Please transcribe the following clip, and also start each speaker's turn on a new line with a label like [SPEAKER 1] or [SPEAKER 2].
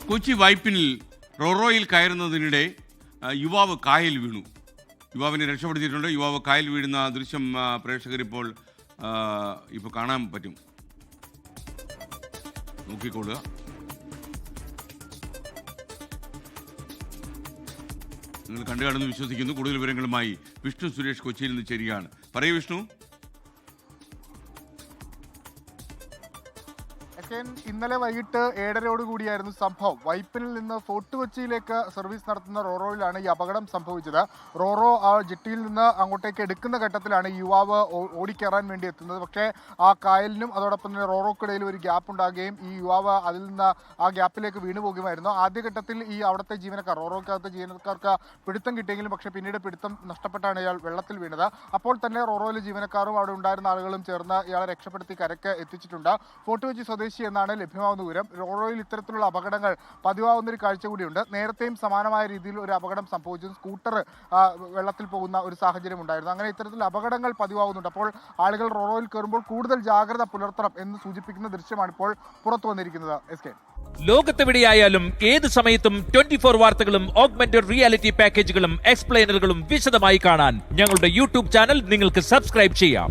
[SPEAKER 1] കൊച്ചി വൈപ്പിനിൽ റോറോയിൽ കയറുന്നതിനിടെ യുവാവ് കായൽ വീണു. യുവാവിനെ രക്ഷപ്പെടുത്തിയിട്ടുണ്ട്. യുവാവ് കായൽ വീഴുന്ന ദൃശ്യം പ്രേക്ഷകരിപ്പോൾ കാണാൻ പറ്റും. നോക്കിക്കൊള്ളുക. നിങ്ങൾ കണ്ടു കാണുന്നു വിശ്വസിക്കുന്നു. കൂടുതൽ വിവരങ്ങളുമായി വിഷ്ണു സുരേഷ് കൊച്ചിയിൽ നിന്ന് ചേരുകയാണ്. പറയൂ വിഷ്ണു.
[SPEAKER 2] ഇന്നലെ വൈകിട്ട് 7:30 കൂടിയായിരുന്നു സംഭവം. വൈപ്പിനിൽ നിന്ന് ഫോർട്ട് കൊച്ചിയിലേക്ക് സർവീസ് നടത്തുന്ന റോറോയിലാണ് ഈ അപകടം സംഭവിച്ചത്. റോറോ ആ ജെട്ടിയിൽ നിന്ന് അങ്ങോട്ടേക്ക് എടുക്കുന്ന ഘട്ടത്തിലാണ് യുവാവ് ഓടിക്കയറാൻ വേണ്ടി എത്തുന്നത്. പക്ഷേ ആ കായലിനും അതോടൊപ്പം തന്നെ റോറോക്കിടയിൽ ഒരു ഗ്യാപ്പ് ഉണ്ടാകുകയും ഈ യുവാവ് അതിൽ നിന്ന് ആ ഗ്യാപ്പിലേക്ക് വീണു പോകുമായിരുന്നു. ആദ്യഘട്ടത്തിൽ ഈ അവിടുത്തെ ജീവനക്കാർ, റോറോക്കകത്തെ ജീവനക്കാർക്ക് പിടുത്തം കിട്ടിയെങ്കിലും പക്ഷേ പിന്നീട് പിടുത്തം നഷ്ടപ്പെട്ടാണ് ഇയാൾ വെള്ളത്തിൽ വീണത്. അപ്പോൾ തന്നെ റോറോയിലെ ജീവനക്കാരും അവിടെ ഉണ്ടായിരുന്ന ആളുകളും ചേർന്ന് ഇയാളെ രക്ഷപ്പെടുത്തി കരയ്ക്ക് എത്തിച്ചിട്ടുണ്ട്. ഫോർട്ട് കൊച്ചി സ്വദേശി എന്നാണ് ലഭ്യമാകുന്ന വിവരം. റോറോയിൽ ഇത്തരത്തിലുള്ള അപകടങ്ങൾ പതിവാകുന്ന ഒരു കാഴ്ച കൂടിയുണ്ട്. നേരത്തെയും സമാനമായ രീതിയിൽ ഒരു അപകടം സംഭവിച്ചു. സ്കൂട്ടർ വെള്ളത്തിൽ പോകുന്ന ഒരു സാഹചര്യം ഉണ്ടായിരുന്നു. അങ്ങനെ ഇത്തരത്തിൽ അപകടങ്ങൾ പതിവാകുന്നുണ്ട്. അപ്പോൾ ആളുകൾ റോറോയിൽ കയറുമ്പോൾ കൂടുതൽ ജാഗ്രത പുലർത്തണം എന്ന് സൂചിപ്പിക്കുന്ന ദൃശ്യമാണ് ഇപ്പോൾ പുറത്തു വന്നിരിക്കുന്നത്. SK,
[SPEAKER 3] ലോകത്തെവിടെയായാലും ഏത് സമയത്തും 24 വാർത്തകളും ഓഗ്മെന്റഡ് റിയാലിറ്റി പാക്കേജുകളും എക്സ്പ്ലെയിനറുകളും വിശദമായി കാണാൻ ഞങ്ങളുടെ യൂട്യൂബ് ചാനൽ നിങ്ങൾക്ക് സബ്സ്ക്രൈബ് ചെയ്യാം.